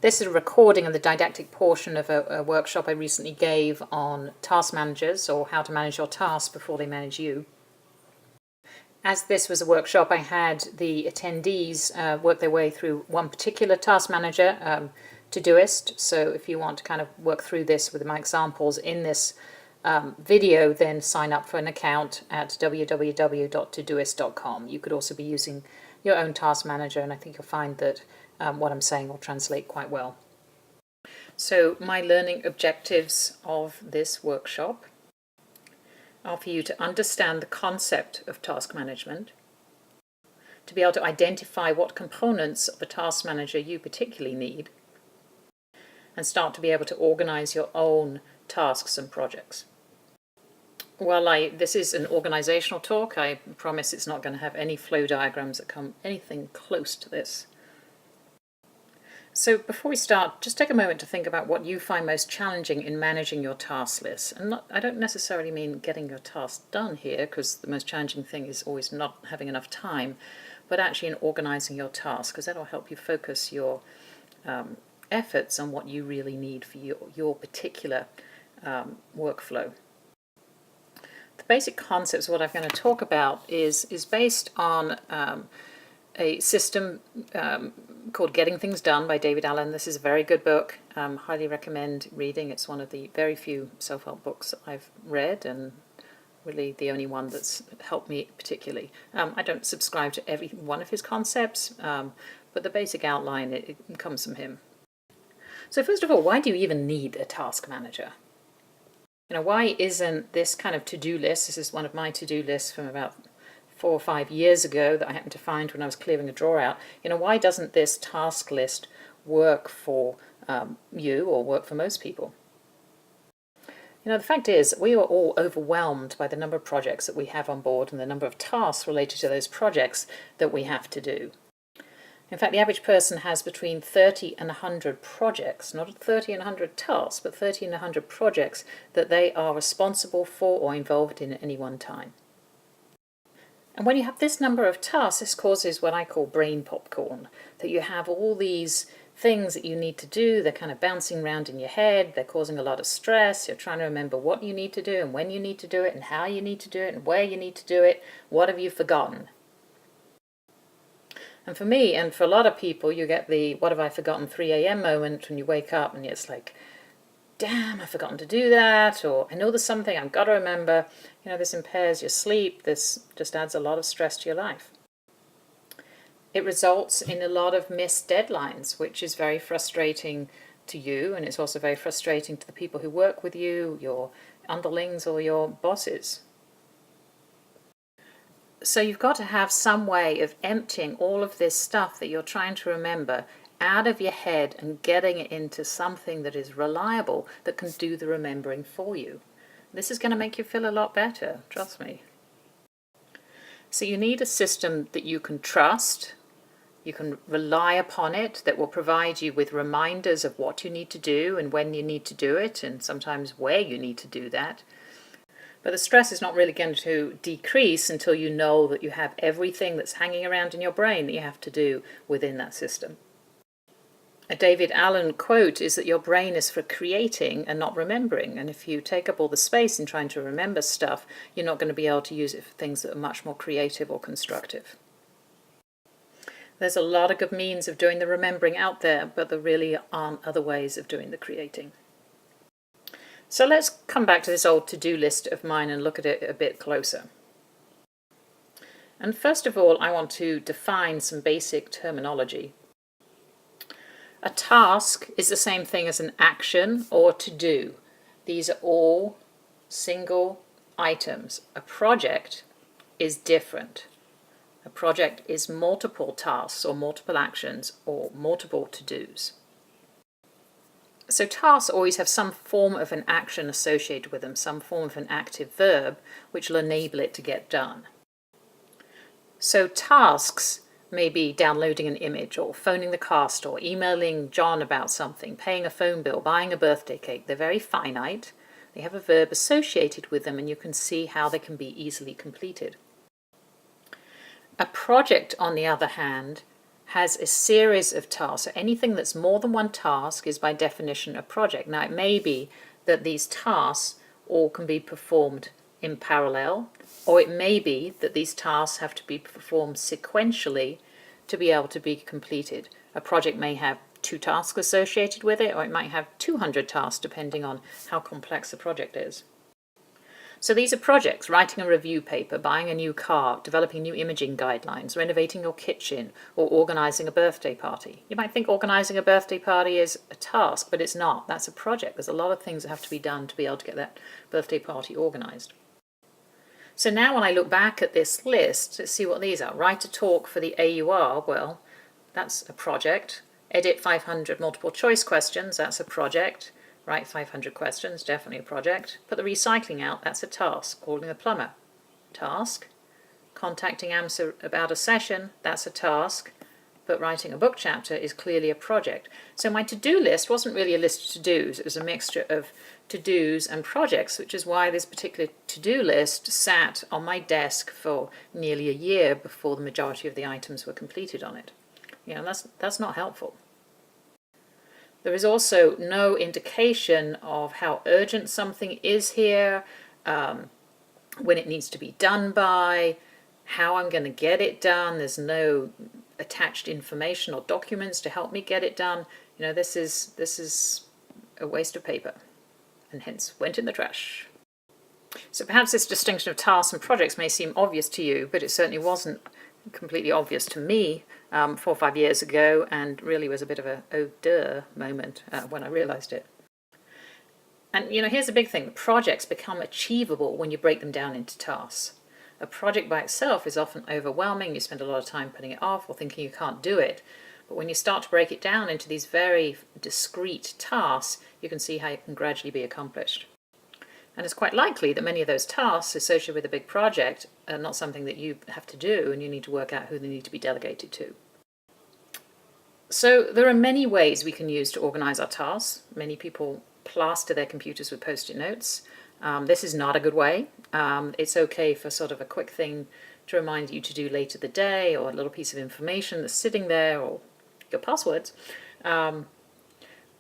This is a recording of the didactic portion of a workshop I recently gave on task managers, or how to manage your tasks before they manage you. As this was a workshop, I had the attendees work their way through one particular task manager, Todoist. So if you want to kind of work through this with my examples in this video, then sign up for an account at www.todoist.com. You could also be using your own task manager, and I think you'll find that what I'm saying will translate quite well. So my learning objectives of this workshop are for you to understand the concept of task management, to be able to identify what components of a task manager you particularly need, and start to be able to organize your own tasks and projects. Well, this is an organizational talk. I promise it's not going to have any flow diagrams that come anything close to this. So before we start, just take a moment to think about what you find most challenging in managing your task list. And I don't necessarily mean getting your tasks done here, because the most challenging thing is always not having enough time, but actually in organizing your tasks, because that'll help you focus your efforts on what you really need for your particular workflow. The basic concepts of what I'm going to talk about is based on a system called Getting Things Done by David Allen. This is a very good book. Highly recommend reading. It's one of the very few self-help books I've read, and really the only one that's helped me particularly. I don't subscribe to every one of his concepts, but the basic outline, it comes from him. So first of all, why do you even need a task manager? Why isn't this kind of to-do list, this is one of my to-do lists from about 4 or 5 years ago that I happened to find when I was clearing a drawer out, why doesn't this task list work for you or work for most people? The fact is we are all overwhelmed by the number of projects that we have on board and the number of tasks related to those projects that we have to do. In fact, the average person has between 30 and 100 projects, not 30 and 100 tasks, but 30 and 100 projects that they are responsible for or involved in at any one time. And when you have this number of tasks, this causes what I call brain popcorn, that you have all these things that you need to do, they're kind of bouncing around in your head, they're causing a lot of stress, you're trying to remember what you need to do and when you need to do it and how you need to do it and where you need to do it, what have you forgotten? And for me, and for a lot of people, you get the what have I forgotten 3 a.m. moment when you wake up and it's like, damn, I've forgotten to do that, or I know there's something I've got to remember. This impairs your sleep. This just adds a lot of stress to your life. It results in a lot of missed deadlines, which is very frustrating to you, and it's also very frustrating to the people who work with you, your underlings or your bosses. So you've got to have some way of emptying all of this stuff that you're trying to remember out of your head and getting it into something that is reliable, that can do the remembering for you. This is going to make you feel a lot better, trust me. So you need a system that you can trust, you can rely upon it, that will provide you with reminders of what you need to do and when you need to do it, and sometimes where you need to do that. But the stress is not really going to decrease until you know that you have everything that's hanging around in your brain that you have to do within that system. A David Allen quote is that your brain is for creating and not remembering, and if you take up all the space in trying to remember stuff, you're not going to be able to use it for things that are much more creative or constructive. There's a lot of good means of doing the remembering out there, but there really aren't other ways of doing the creating. So let's come back to this old to-do list of mine and look at it a bit closer. And first of all, I want to define some basic terminology. A task is the same thing as an action or to-do. These are all single items. A project is different. A project is multiple tasks or multiple actions or multiple to-dos. So tasks always have some form of an action associated with them, some form of an active verb, which will enable it to get done. So tasks may be downloading an image, or phoning the car store, emailing John about something, paying a phone bill, buying a birthday cake. They're very finite. They have a verb associated with them, and you can see how they can be easily completed. A project, on the other hand, has a series of tasks. So anything that's more than one task is by definition a project. Now it may be that these tasks all can be performed in parallel, or it may be that these tasks have to be performed sequentially to be able to be completed. A project may have 2 tasks associated with it, or it might have 200 tasks depending on how complex the project is. So these are projects: writing a review paper, buying a new car, developing new imaging guidelines, renovating your kitchen, or organising a birthday party. You might think organising a birthday party is a task, but it's not. That's a project. There's a lot of things that have to be done to be able to get that birthday party organised. So now when I look back at this list, let's see what these are. Write a talk for the AUR, well, that's a project. Edit 500 multiple choice questions, that's a project. Write 500 questions, definitely a project. Put the recycling out, that's a task. Calling a plumber, task. Contacting AMSA about a session, that's a task. But writing a book chapter is clearly a project. So my to-do list wasn't really a list of to-dos, it was a mixture of to-dos and projects, which is why this particular to-do list sat on my desk for nearly a year before the majority of the items were completed on it. That's not helpful. There is also no indication of how urgent something is here, when it needs to be done by, how I'm going to get it done. There's no attached information or documents to help me get it done. This is a waste of paper, and hence went in the trash. So perhaps this distinction of tasks and projects may seem obvious to you, but it certainly wasn't completely obvious to me 4 or 5 years ago, and really was a bit of a oh duh moment when I realized it. And here's the big thing: projects become achievable when you break them down into tasks. A project by itself is often overwhelming. You spend a lot of time putting it off or thinking you can't do it. But when you start to break it down into these very discrete tasks, you can see how it can gradually be accomplished. And it's quite likely that many of those tasks associated with a big project are not something that you have to do, and you need to work out who they need to be delegated to. So there are many ways we can use to organize our tasks. Many people plaster their computers with post-it notes. This is not a good way. It's okay for sort of a quick thing to remind you to do later the day, or a little piece of information that's sitting there, or your passwords.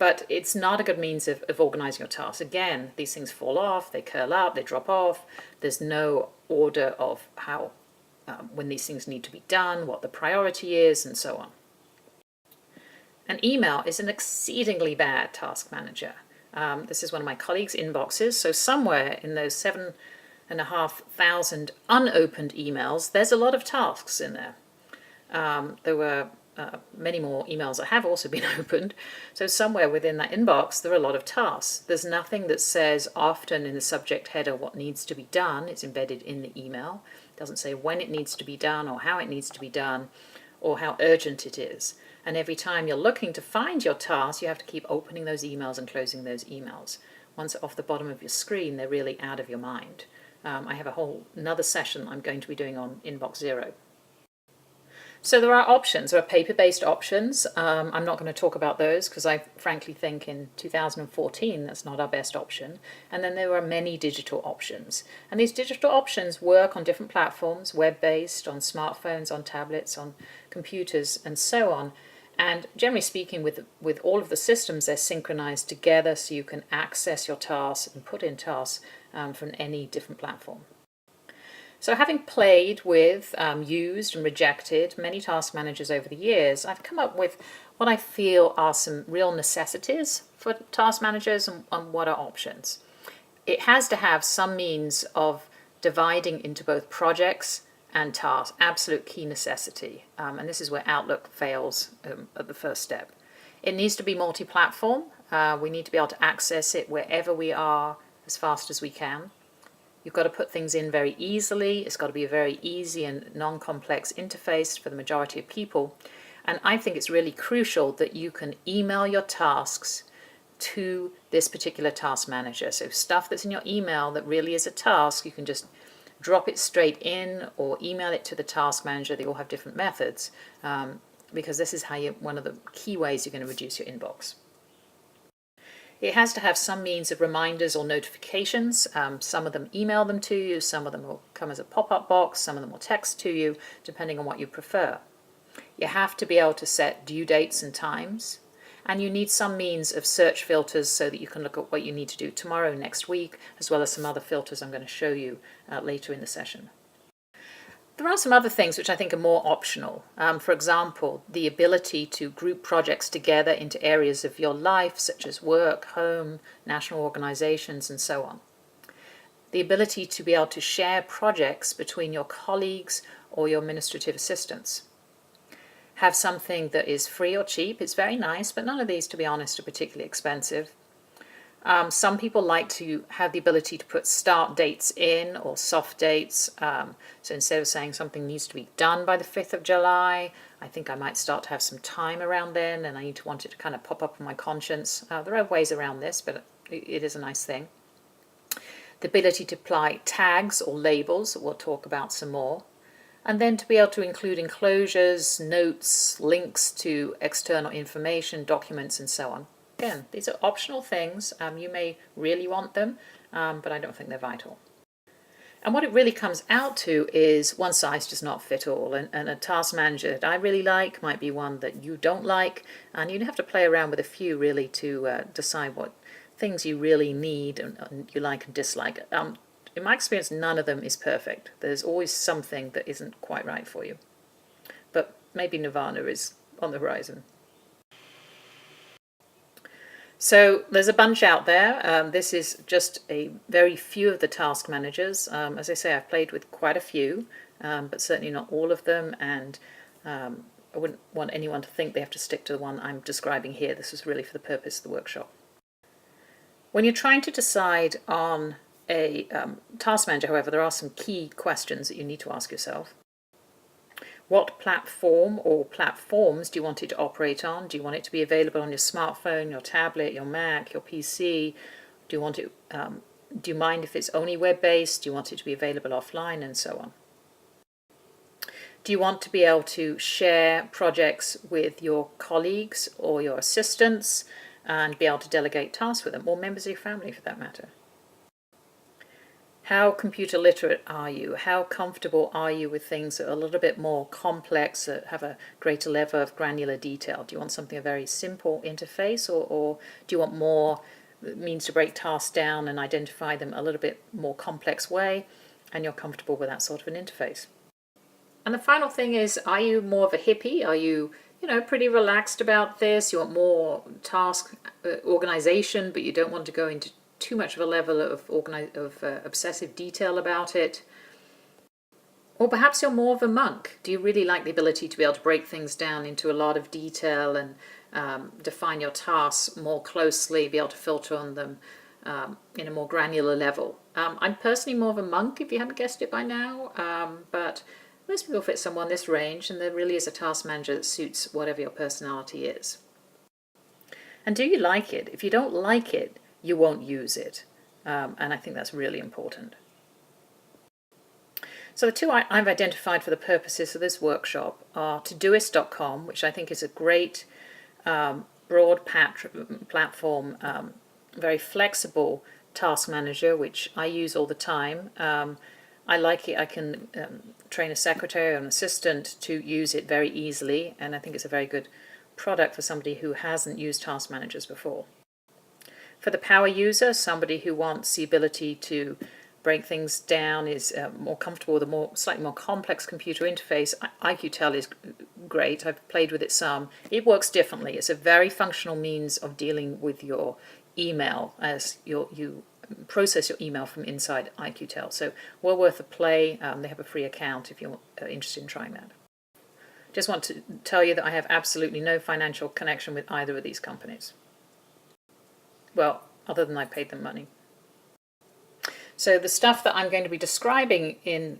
But it's not a good means of organizing your tasks. Again, these things fall off, they curl up, they drop off. There's no order of how, when these things need to be done, what the priority is, and so on. An email is an exceedingly bad task manager. This is one of my colleagues' inboxes. So somewhere in those 7,500 unopened emails, there's a lot of tasks in there. There were many more emails that have also been opened. So somewhere within that inbox, there are a lot of tasks. There's nothing that says often in the subject header what needs to be done. It's embedded in the email. It doesn't say when it needs to be done, or how it needs to be done, or how urgent it is. And every time you're looking to find your task, you have to keep opening those emails and closing those emails. Once they're off the bottom of your screen, they're really out of your mind. I have another session I'm going to be doing on Inbox Zero. So there are options. There are paper-based options. I'm not going to talk about those because I frankly think in 2014 that's not our best option. And then there are many digital options. And these digital options work on different platforms, web-based, on smartphones, on tablets, on computers, and so on. And generally speaking, with all of the systems, they're synchronized together so you can access your tasks and put in tasks from any different platform. So having played with, used and rejected many task managers over the years, I've come up with what I feel are some real necessities for task managers and what are options. It has to have some means of dividing into both projects and tasks, absolute key necessity. And this is where Outlook fails at the first step. It needs to be multi-platform. We need to be able to access it wherever we are as fast as we can. You've got to put things in very easily. It's got to be a very easy and non-complex interface for the majority of people. And I think it's really crucial that you can email your tasks to this particular task manager. So stuff that's in your email that really is a task, you can just drop it straight in or email it to the task manager. They all have different methods because this is one of the key ways you're going to reduce your inbox. It has to have some means of reminders or notifications. Some of them email them to you, some of them will come as a pop-up box, some of them will text to you, depending on what you prefer. You have to be able to set due dates and times, and you need some means of search filters so that you can look at what you need to do tomorrow, next week, as well as some other filters I'm going to show you later in the session. There are some other things which I think are more optional. For example, the ability to group projects together into areas of your life, such as work, home, national organizations, and so on. The ability to be able to share projects between your colleagues or your administrative assistants. Have something that is free or cheap. It's very nice, but none of these, to be honest, are particularly expensive. Some people like to have the ability to put start dates in or soft dates. So instead of saying something needs to be done by the 5th of July, I think I might start to have some time around then, and I need to want it to kind of pop up on my conscience. There are ways around this, but it is a nice thing. The ability to apply tags or labels that we'll talk about some more. And then to be able to include enclosures, notes, links to external information, documents, and so on. Again, these are optional things. You may really want them, but I don't think they're vital. And what it really comes out to is one size does not fit all. And a task manager that I really like might be one that you don't like. And you'd have to play around with a few really to decide what things you really need and you like and dislike. In my experience, none of them is perfect. There's always something that isn't quite right for you. But maybe nirvana is on the horizon. So there's a bunch out there. This is just a very few of the task managers. As I say, I've played with quite a few, but certainly not all of them. And I wouldn't want anyone to think they have to stick to the one I'm describing here. This is really for the purpose of the workshop. When you're trying to decide on a task manager, however, there are some key questions that you need to ask yourself. What platform or platforms do you want it to operate on? Do you want it to be available on your smartphone, your tablet, your Mac, your PC? Do you want it? Do you mind if it's only web-based? Do you want it to be available offline, and so on? Do you want to be able to share projects with your colleagues or your assistants and be able to delegate tasks with them, or members of your family for that matter? How computer literate are you? How comfortable are you with things that are a little bit more complex, that have a greater level of granular detail? Do you want something a very simple interface, or do you want more means to break tasks down and identify them a little bit more complex way, and you're comfortable with that sort of an interface? And the final thing is, are you more of a hippie? Are you pretty relaxed about this? You want more task organization, but you don't want to go into too much of a level of obsessive detail about it. Or perhaps you're more of a monk. Do you really like the ability to be able to break things down into a lot of detail and define your tasks more closely, be able to filter on them in a more granular level? I'm personally more of a monk, if you haven't guessed it by now, but most people fit somewhere in this range, and there really is a task manager that suits whatever your personality is. And do you like it? If you don't like it, you won't use it. And I think that's really important. So the two I've identified for the purposes of this workshop are Todoist.com, which I think is a great broad platform, very flexible task manager, which I use all the time. I like it. I can train a secretary or an assistant to use it very easily, and I think it's a very good product for somebody who hasn't used task managers before. For the power user, somebody who wants the ability to break things down, is more comfortable with a slightly more complex computer interface, IQtel is great. I've played with it some. It works differently. It's a very functional means of dealing with your email as you process your email from inside IQtel. So well worth a play. They have a free account if you're interested in trying that. Just want to tell you that I have absolutely no financial connection with either of these companies. Well, other than I paid them money. So the stuff that I'm going to be describing in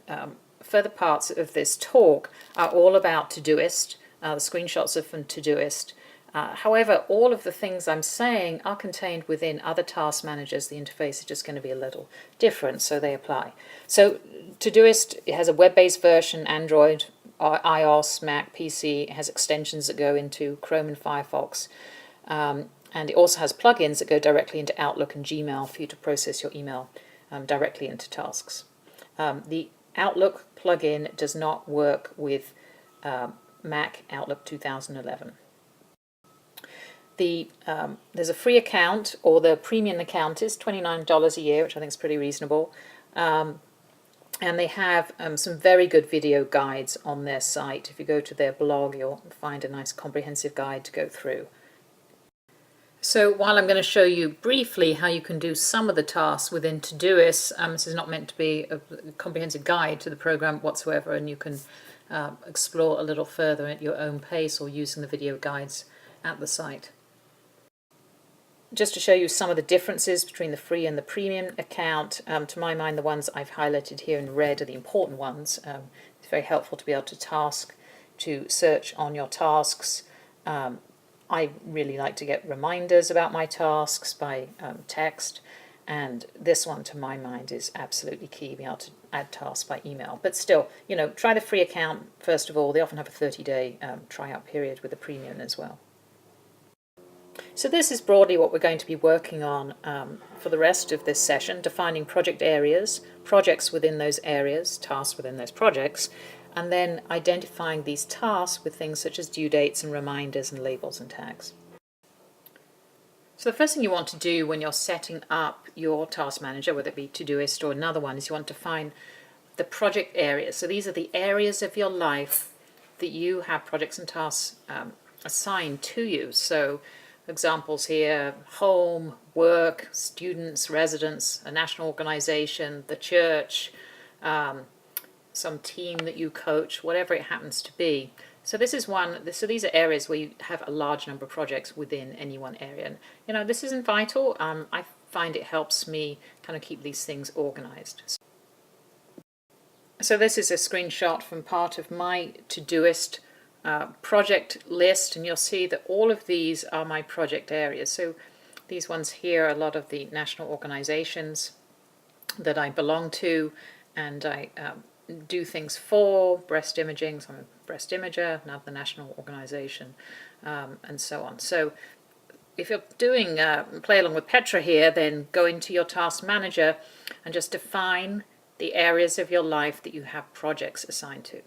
further parts of this talk are all about Todoist. The screenshots are from Todoist. However, all of the things I'm saying are contained within other task managers. The interface is just going to be a little different, so they apply. So Todoist, it has a web-based version, Android, iOS, Mac, PC. It has extensions that go into Chrome and Firefox. And it also has plugins that go directly into Outlook and Gmail for you to process your email directly into tasks. The Outlook plugin does not work with Mac Outlook 2011. There's a free account, or the premium account is $29 a year, which I think is pretty reasonable. And they have some very good video guides on their site. If you go to their blog, you'll find a nice comprehensive guide to go through. So while I'm going to show you briefly how you can do some of the tasks within Todoist, this is not meant to be a comprehensive guide to the program whatsoever, and you can explore a little further at your own pace or using the video guides at the site. Just to show you some of the differences between the free and the premium account, to my mind the ones I've highlighted here in red are the important ones. It's very helpful to be able to search on your tasks. I really like to get reminders about my tasks by text, and this one to my mind is absolutely key, being able to add tasks by email. But still, try the free account first of all. They often have a 30-day tryout period with the premium as well. So this is broadly what we're going to be working on for the rest of this session, defining project areas, projects within those areas, tasks within those projects, and then identifying these tasks with things such as due dates and reminders and labels and tags. So the first thing you want to do when you're setting up your task manager, whether it be Todoist or another one, is you want to find the project areas. So these are the areas of your life that you have projects and tasks assigned to you. So examples here: home, work, students, residents, a national organization, the church, some team that you coach, whatever it happens to be. So this is so these are areas where you have a large number of projects within any one area. And, this isn't vital. I find it helps me kind of keep these things organized. So this is a screenshot from part of my Todoist project list, and you'll see that all of these are my project areas. So these ones here are a lot of the national organizations that I belong to, and I do things for breast imaging. So I'm a breast imager, another national organization, and so on. So if you're doing play along with Petra here, then go into your task manager and just define the areas of your life that you have projects assigned to.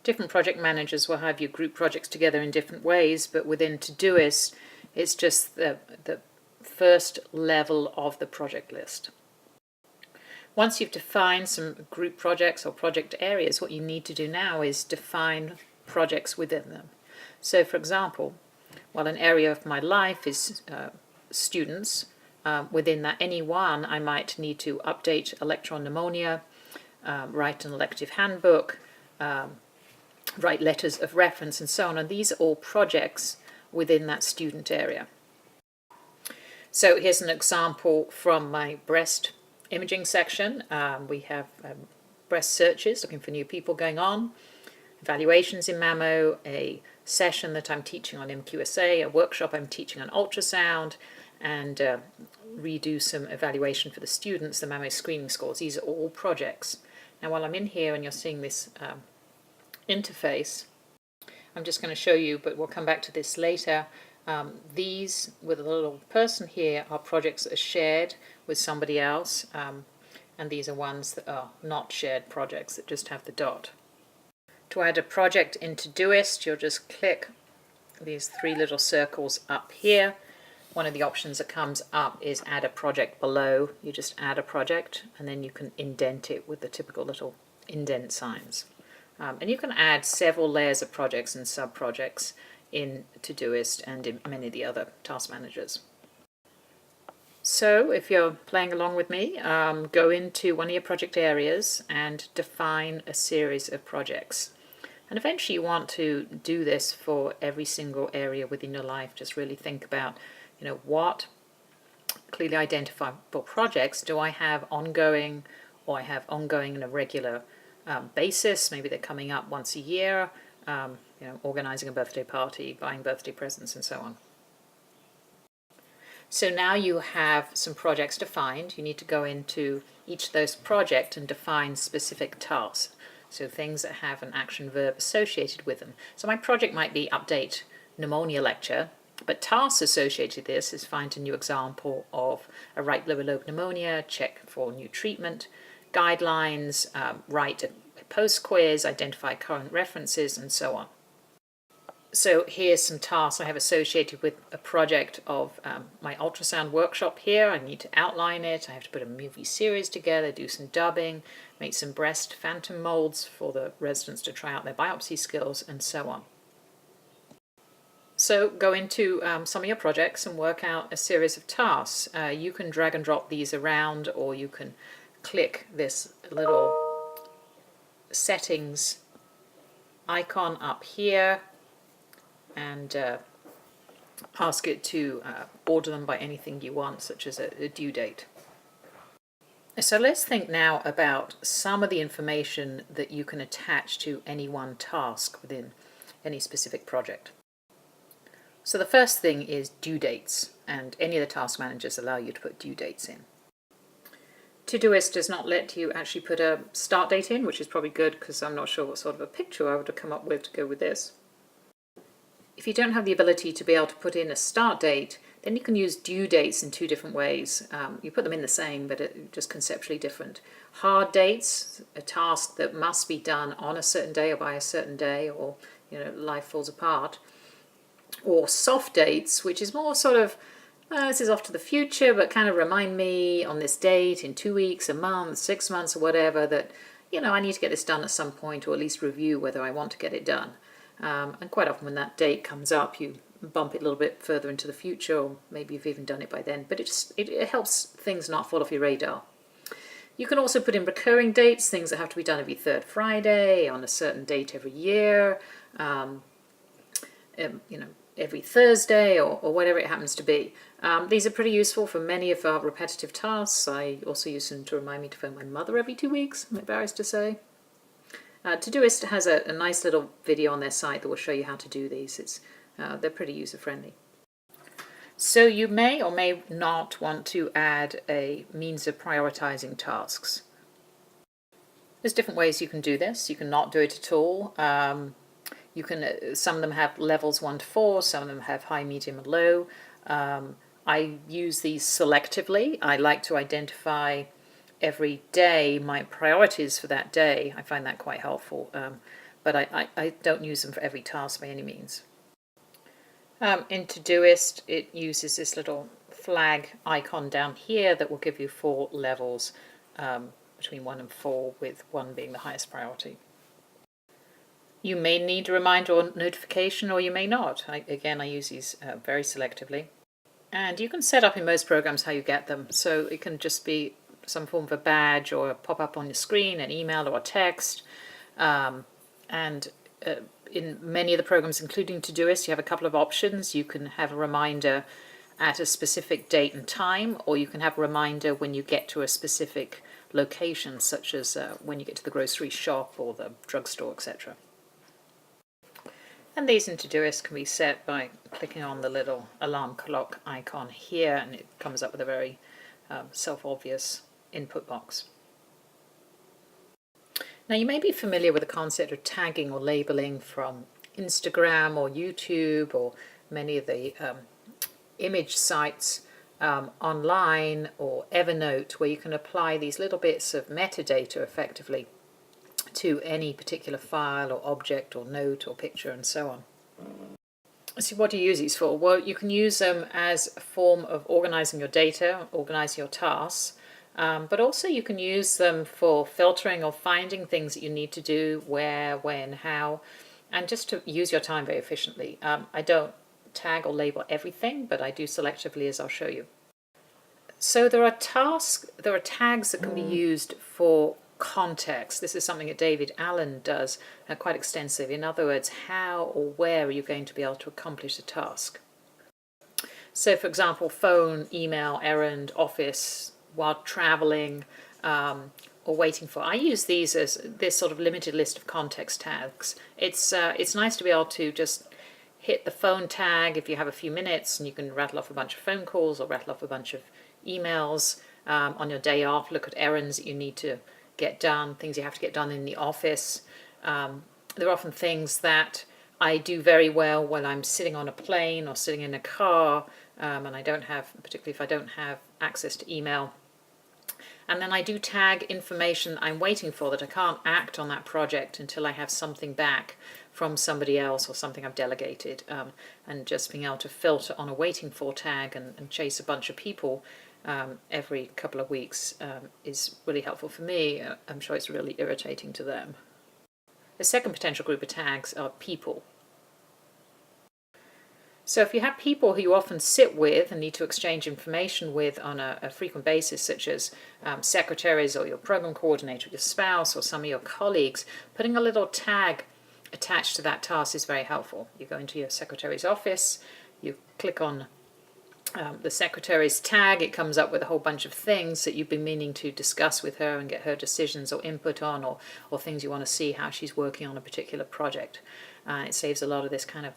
Different project managers will have you group projects together in different ways, but within Todoist, it's just the first level of the project list. Once you've defined some group projects or project areas, what you need to do now is define projects within them. So for example, while an area of my life is students, within that any one I might need to update electron pneumonia, write an elective handbook, write letters of reference, and so on. And these are all projects within that student area. So here's an example from my breast imaging section. We have breast searches, looking for new people going on, evaluations in mammo, a session that I'm teaching on MQSA, a workshop I'm teaching on ultrasound, and redo some evaluation for the students, the mammo screening scores. These are all projects. Now while I'm in here and you're seeing this interface, I'm just going to show you, but we'll come back to this later. These with a little person here are projects that are shared with somebody else, and these are ones that are not shared projects that just have the dot. To add a project in Todoist, you'll just click these three little circles up here. One of the options that comes up is add a project below. You just add a project and then you can indent it with the typical little indent signs. And you can add several layers of projects and sub-projects in Todoist and in many of the other task managers. So if you're playing along with me, go into one of your project areas and define a series of projects. And eventually you want to do this for every single area within your life. Just really think about, what clearly identifiable projects do I have ongoing, or I have ongoing on a regular basis. Maybe they're coming up once a year, organizing a birthday party, buying birthday presents, and so on. So now you have some projects defined. You need to go into each of those projects and define specific tasks. So things that have an action verb associated with them. So my project might be update pneumonia lecture, but tasks associated with this is find a new example of a right lower lobe pneumonia, check for new treatment, guidelines, write a a post quiz, identify current references, and so on. So here's some tasks I have associated with a project of my ultrasound workshop here. I need to outline it. I have to put a movie series together, do some dubbing, make some breast phantom molds for the residents to try out their biopsy skills, and so on. So go into some of your projects and work out a series of tasks. You can drag and drop these around, or you can click this little settings icon up here and ask it to order them by anything you want, such as a due date. So let's think now about some of the information that you can attach to any one task within any specific project. So the first thing is due dates, and any of the task managers allow you to put due dates in. Todoist does not let you actually put a start date in, which is probably good because I'm not sure what sort of a picture I would have come up with to go with this. If you don't have the ability to be able to put in a start date, then you can use due dates in two different ways. You put them in the same, but just conceptually different. Hard dates, a task that must be done on a certain day or by a certain day, or life falls apart. Or soft dates, which is more sort of, this is off to the future, but kind of remind me on this date in 2 weeks, a month, 6 months, or whatever, that, I need to get this done at some point, or at least review whether I want to get it done. And quite often when that date comes up, you bump it a little bit further into the future, or maybe you've even done it by then, but it helps things not fall off your radar. You can also put in recurring dates, things that have to be done every third Friday, on a certain date every year, every Thursday, or whatever it happens to be. These are pretty useful for many of our repetitive tasks. I also use them to remind me to phone my mother every 2 weeks, I'm embarrassed to say. Todoist has a nice little video on their site that will show you how to do these. They're pretty user-friendly. So you may or may not want to add a means of prioritizing tasks. There's different ways you can do this. You can not do it at all. You can. Some of them have levels 1 to 4. Some of them have high, medium, and low. I use these selectively. I like to identify every day my priorities for that day. I find that quite helpful, but I don't use them for every task by any means. In Todoist, it uses this little flag icon down here that will give you 4 levels between 1 and 4, with 1 being the highest priority. You may need a reminder or notification, or you may not. Again, I use these very selectively. And you can set up in most programs how you get them. So it can just be some form of a badge or a pop-up on your screen, an email or a text. In many of the programs, including Todoist, you have a couple of options. You can have a reminder at a specific date and time, or you can have a reminder when you get to a specific location, such as when you get to the grocery shop or the drugstore, etc. And these in Todoist can be set by clicking on the little alarm clock icon here, and it comes up with a very self-obvious input box. Now, you may be familiar with the concept of tagging or labeling from Instagram or YouTube or many of the image sites online, or Evernote, where you can apply these little bits of metadata effectively to any particular file or object or note or picture and so on. So what do you use these for? Well, you can use them as a form of organizing your data, organizing your tasks, but also you can use them for filtering or finding things that you need to do, where, when, how, and just to use your time very efficiently. I don't tag or label everything, but I do selectively, as I'll show you. So there are tags that can be used for context. This is something that David Allen does quite extensively. In other words, how or where are you going to be able to accomplish a task? So, for example, phone, email, errand, office, while traveling, or waiting for. I use these as this sort of limited list of context tags. It's nice to be able to just hit the phone tag if you have a few minutes, and you can rattle off a bunch of phone calls or rattle off a bunch of emails on your day off. Look at errands that you need to get done, things you have to get done in the office. There are often things that I do very well when I'm sitting on a plane or sitting in a car, and I don't have, particularly if I don't have access to email. And then I do tag information I'm waiting for, that I can't act on that project until I have something back from somebody else or something I've delegated. And just being able to filter on a waiting for tag and chase a bunch of people every couple of weeks is really helpful for me. I'm sure it's really irritating to them. The second potential group of tags are people. So if you have people who you often sit with and need to exchange information with on a frequent basis, such as secretaries or your program coordinator, your spouse, or some of your colleagues, putting a little tag attached to that task is very helpful. You go into your secretary's office, you click on the secretary's tag, it comes up with a whole bunch of things that you've been meaning to discuss with her and get her decisions or input on, or things you want to see how she's working on a particular project. It saves a lot of this kind of,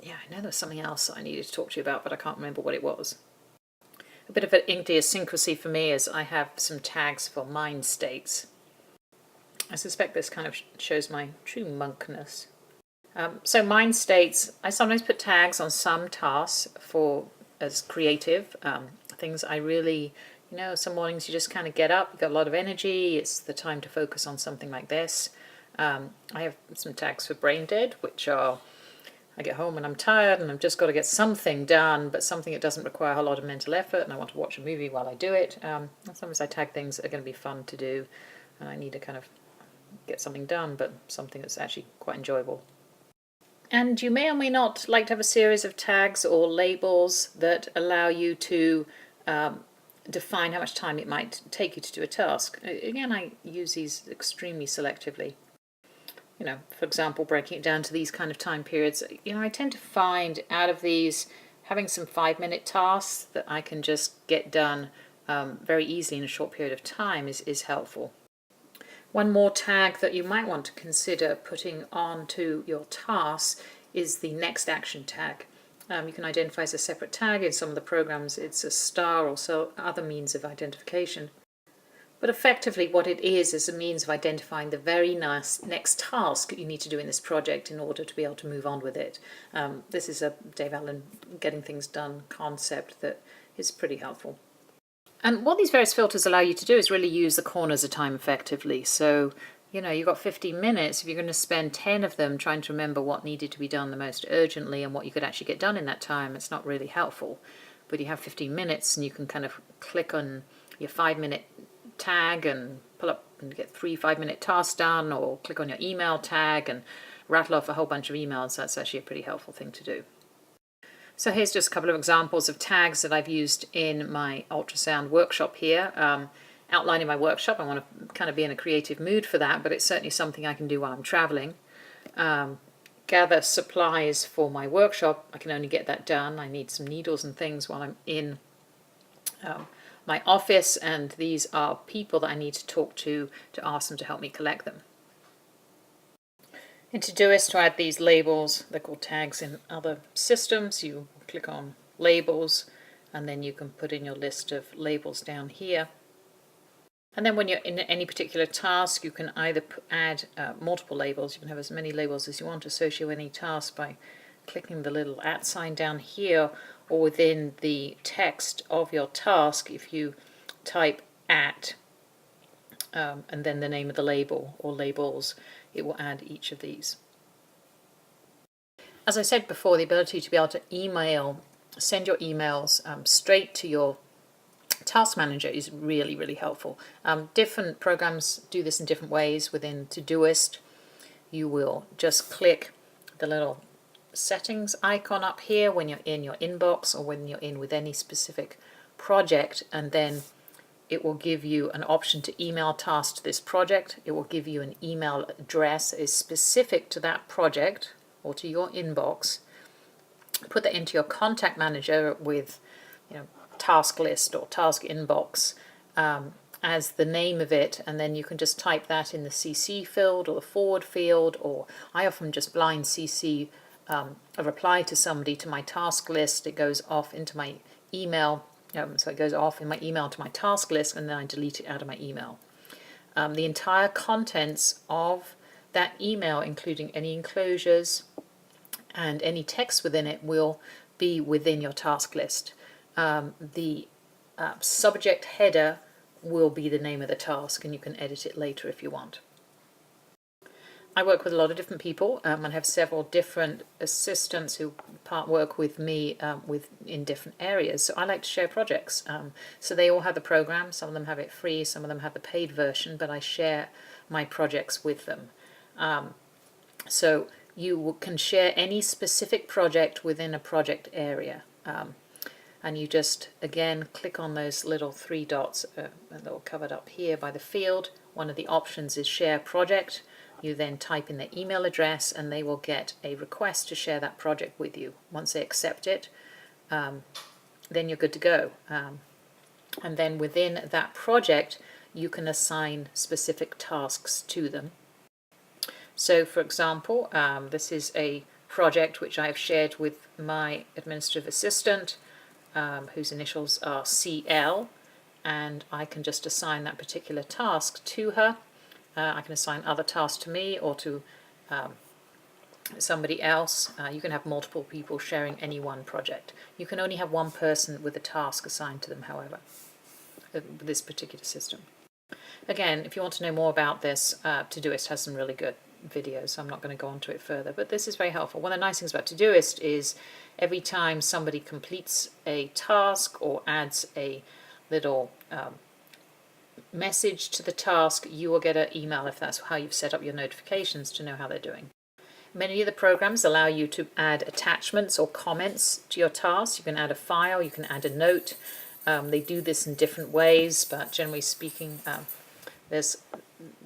yeah, I know there was something else that I needed to talk to you about, but I can't remember what it was. A bit of an idiosyncrasy for me is I have some tags for mind states. I suspect this kind of shows my true monkness. So mind states, I sometimes put tags on some tasks for as creative things I really, some mornings you just kind of get up, you've got a lot of energy, it's the time to focus on something like this. I have some tags for brain dead, which are, I get home and I'm tired and I've just got to get something done, but something that doesn't require a lot of mental effort, and I want to watch a movie while I do it. Sometimes I tag things that are going to be fun to do, and I need to kind of get something done, but something that's actually quite enjoyable. And you may or may not like to have a series of tags or labels that allow you to define how much time it might take you to do a task. Again, I use these extremely selectively. For example, breaking it down to these kind of time periods, I tend to find out of these, having some 5-minute tasks that I can just get done very easily in a short period of time is helpful. One more tag that you might want to consider putting onto your tasks is the next action tag. You can identify as a separate tag. In some of the programs it's a star or so other means of identification. But effectively what it is a means of identifying the very next task you need to do in this project in order to be able to move on with it. This is a Dave Allen getting things done concept that is pretty helpful. And what these various filters allow you to do is really use the corners of time effectively. So, you've got 15 minutes. If you're going to spend 10 of them trying to remember what needed to be done the most urgently and what you could actually get done in that time, it's not really helpful. But you have 15 minutes and you can kind of click on your 5-minute tag and pull up and get 3 5-minute tasks done, or click on your email tag and rattle off a whole bunch of emails. That's actually a pretty helpful thing to do. So here's just a couple of examples of tags that I've used in my ultrasound workshop here. Outlining my workshop, I want to kind of be in a creative mood for that, but it's certainly something I can do while I'm traveling. Gather supplies for my workshop, I can only get that done. I need some needles and things while I'm in my office, and these are people that I need to talk to ask them to help me collect them. In Todoist, to add these labels, they're called tags in other systems. You click on labels and then you can put in your list of labels down here. And then when you're in any particular task, you can either add multiple labels. You can have as many labels as you want associated with any task by clicking the little @ sign down here, or within the text of your task, if you type @ and then the name of the label or labels, it will add each of these. As I said before, the ability to be able to send your emails straight to your task manager is really, really helpful. Different programs do this in different ways. Within Todoist, you will just click the little settings icon up here when you're in your inbox or when you're in with any specific project, and then it will give you an option to email tasks to this project. It will give you an email address that is specific to that project or to your inbox. Put that into your contact manager with task list or task inbox as the name of it, and then you can just type that in the CC field or the forward field, or I often just blind CC a reply to somebody to my task list. It goes off into my email. So it goes off in my email to my task list, and then I delete it out of my email. The entire contents of that email, including any enclosures and any text within it, will be within your task list. The subject header will be the name of the task, and you can edit it later if you want. I work with a lot of different people, and I have several different assistants who work with me in different areas. So I like to share projects. So they all have the program. Some of them have it free, some of them have the paid version, but I share my projects with them. So you can share any specific project within a project area. And you just, again, click on those little 3 dots that are covered up here by the field. One of the options is Share Project. You then type in their email address and they will get a request to share that project with you. Once they accept it, then you're good to go. And then within that project, you can assign specific tasks to them. So for example, this is a project which I have shared with my administrative assistant, whose initials are CL, and I can just assign that particular task to her. I can assign other tasks to me or to somebody else. You can have multiple people sharing any one project. You can only have one person with a task assigned to them, however, with this particular system. Again, if you want to know more about this, Todoist has some really good videos, so I'm not going to go on to it further, but this is very helpful. One of the nice things about Todoist is every time somebody completes a task or adds a little message to the task, you will get an email if that's how you've set up your notifications to know how they're doing. Many of the programs allow you to add attachments or comments to your task. You can add a file, you can add a note. They do this in different ways, but generally speaking, there's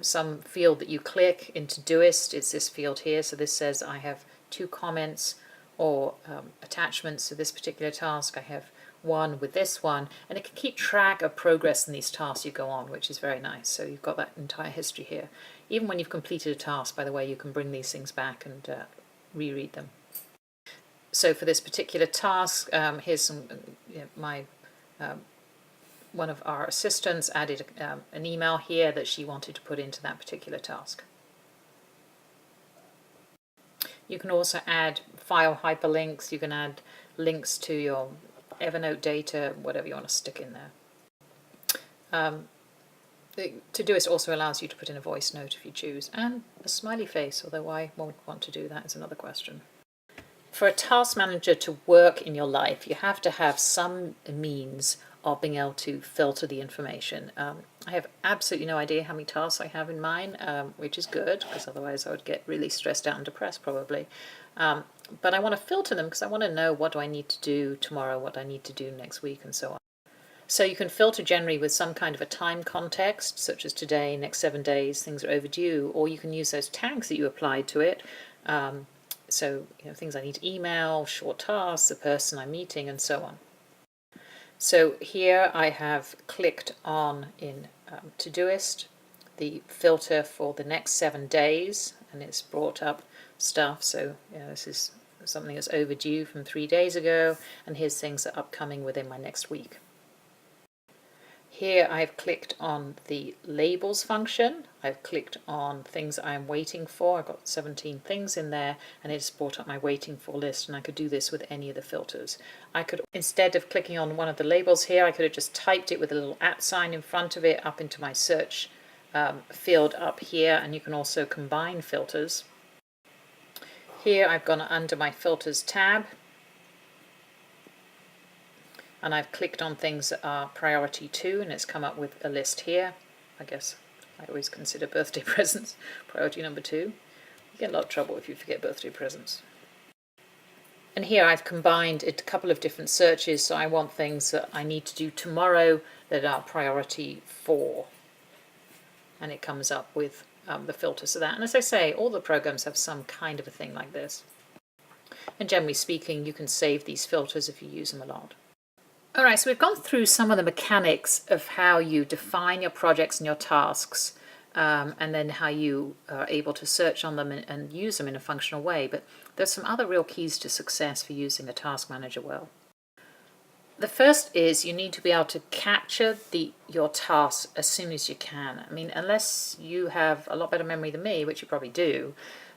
some field that you click in Todoist. It's this field here. So this says I have 2 comments or attachments to this particular task. I have 1 with this one, and it can keep track of progress in these tasks you go on, which is very nice. So you've got that entire history here. Even when you've completed a task, by the way, you can bring these things back and reread them. So for this particular task, here's some one of our assistants added an email here that she wanted to put into that particular task. You can also add file hyperlinks. You can add links to your Evernote data, whatever you want to stick in there. Todoist also allows you to put in a voice note if you choose, and a smiley face, although I won't want to do that is another question. For a task manager to work in your life, you have to have some means of being able to filter the information. I have absolutely no idea how many tasks I have in mine, which is good, because otherwise I would get really stressed out and depressed probably. But I want to filter them because I want to know what do I need to do tomorrow, what I need to do next week, and so on. So you can filter generally with some kind of a time context, such as today, next 7 days, things are overdue, or you can use those tags that you applied to it. So things I need to email, short tasks, the person I'm meeting, and so on. So here I have clicked on in Todoist the filter for the next 7 days, and it's brought up stuff. So this is something that's overdue from 3 days ago, and here's things that are upcoming within my next week. Here I've clicked on the labels function. I've clicked on things I'm waiting for. I've got 17 things in there, and it's brought up my waiting for list, and I could do this with any of the filters. I could, instead of clicking on one of the labels here, I could have just typed it with a little @ sign in front of it up into my search field up here, and you can also combine filters. Here I've gone under my filters tab, and I've clicked on things that are priority 2, and it's come up with a list here. I guess I always consider birthday presents priority number 2. You get a lot of trouble if you forget birthday presents. And here I've combined a couple of different searches, so I want things that I need to do tomorrow that are priority 4. And it comes up with the filters for that. And as I say, all the programs have some kind of a thing like this. And generally speaking, you can save these filters if you use them a lot. All right, so we've gone through some of the mechanics of how you define your projects and your tasks, and then how you are able to search on them and use them in a functional way. But there's some other real keys to success for using a task manager well. The first is you need to be able to capture your tasks as soon as you can. I mean, unless you have a lot better memory than me, which you probably do,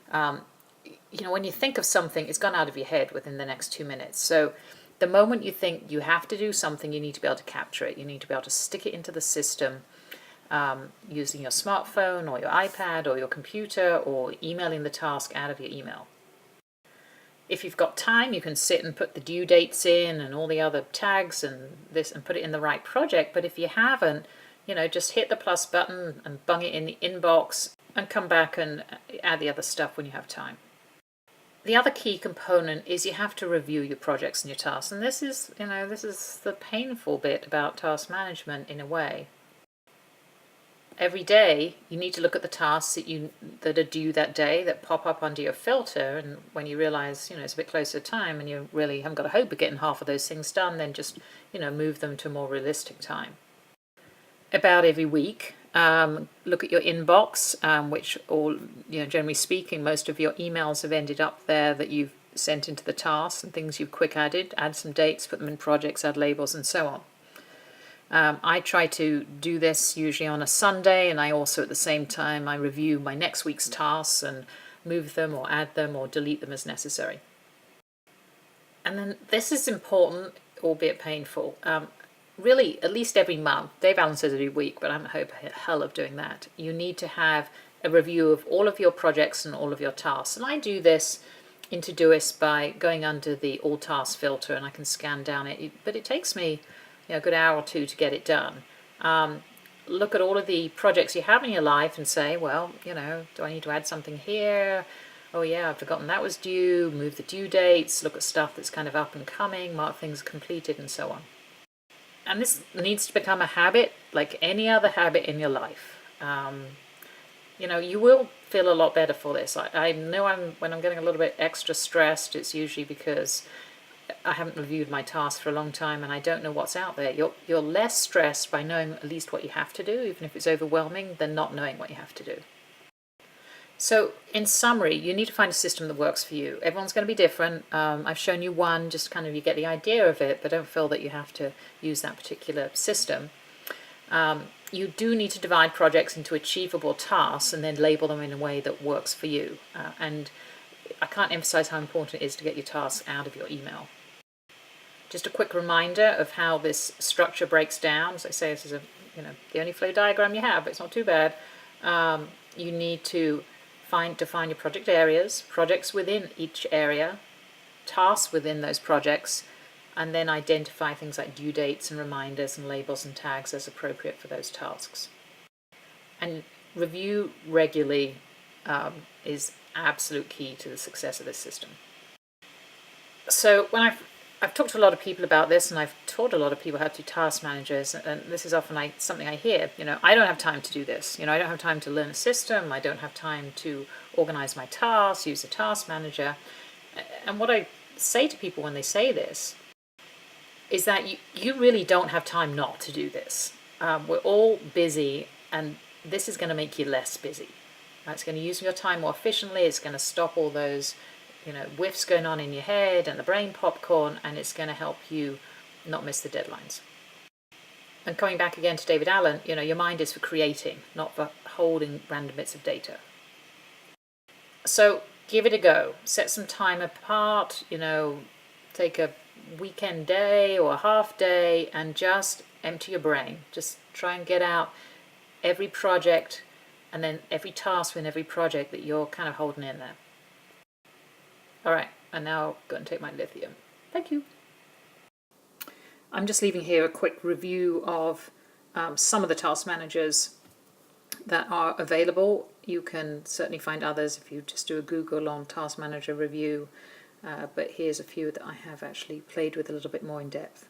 when you think of something, it's gone out of your head within the next 2 minutes. So The moment you think you have to do something, you need to be able to capture it. You need to be able to stick it into the system using your smartphone or your iPad or your computer, or emailing the task out of your email. If you've got time, you can sit and put the due dates in and all the other tags and this and put it in the right project. But if you haven't, just hit the plus button and bung it in the inbox and come back and add the other stuff when you have time. The other key component is you have to review your projects and your tasks. And this is the painful bit about task management in a way. Every day, you need to look at the tasks that are due that day, that pop up under your filter, and when you realize, it's a bit closer to time and you really haven't got a hope of getting half of those things done, then just, move them to a more realistic time. About every week, look at your inbox, which generally speaking, most of your emails have ended up there that you've sent into the tasks and things you've quick added, add some dates, put them in projects, add labels, and so on. I try to do this usually on a Sunday, and I also at the same time I review my next week's tasks and move them or add them or delete them as necessary. And then this is important, albeit painful. Really, at least every month, Dave Allen says every week, but I'm a hell of doing that. You need to have a review of all of your projects and all of your tasks. And I do this in Todoist by going under the all tasks filter, and I can scan down it, but it takes me a good hour or two to get it done. Look at all of the projects you have in your life and say, well, do I need to add something here? Oh yeah, I've forgotten that was due. Move the due dates, look at stuff that's kind of up and coming, mark things completed, and so on. And this needs to become a habit, like any other habit in your life. You will feel a lot better for this. I know when I'm getting a little bit extra stressed, it's usually because I haven't reviewed my tasks for a long time and I don't know what's out there. You're less stressed by knowing at least what you have to do, even if it's overwhelming, than not knowing what you have to do. So in summary, you need to find a system that works for you. Everyone's going to be different. I've shown you one, just kind of you get the idea of it, but don't feel that you have to use that particular system. You do need to divide projects into achievable tasks and then label them in a way that works for you. And I can't emphasize how important it is to get your tasks out of your email. Just a quick reminder of how this structure breaks down. As I say, this is the only flow diagram you have, but it's not too bad. You need to define your project areas, projects within each area, tasks within those projects, and then identify things like due dates and reminders and labels and tags as appropriate for those tasks. And review regularly is absolute key to the success of this system. So when I've talked to a lot of people about this, and I've taught a lot of people how to do task managers, and this is often something I hear, I don't have time to do this. I don't have time to learn a system. I don't have time to organize my tasks, use a task manager. And what I say to people when they say this is that you really don't have time not to do this. We're all busy, and this is going to make you less busy. It's going to use your time more efficiently. It's going to stop all those whiffs going on in your head and the brain popcorn, and it's going to help you not miss the deadlines. And coming back again to David Allen, your mind is for creating, not for holding random bits of data. So give it a go. Set some time apart, take a weekend day or a half day and just empty your brain. Just try and get out every project and then every task within every project that you're kind of holding in there. All right, and now I'll go and take my lithium. Thank you. I'm just leaving here a quick review of some of the task managers that are available. You can certainly find others if you just do a Google on task manager review, but here's a few that I have actually played with a little bit more in depth.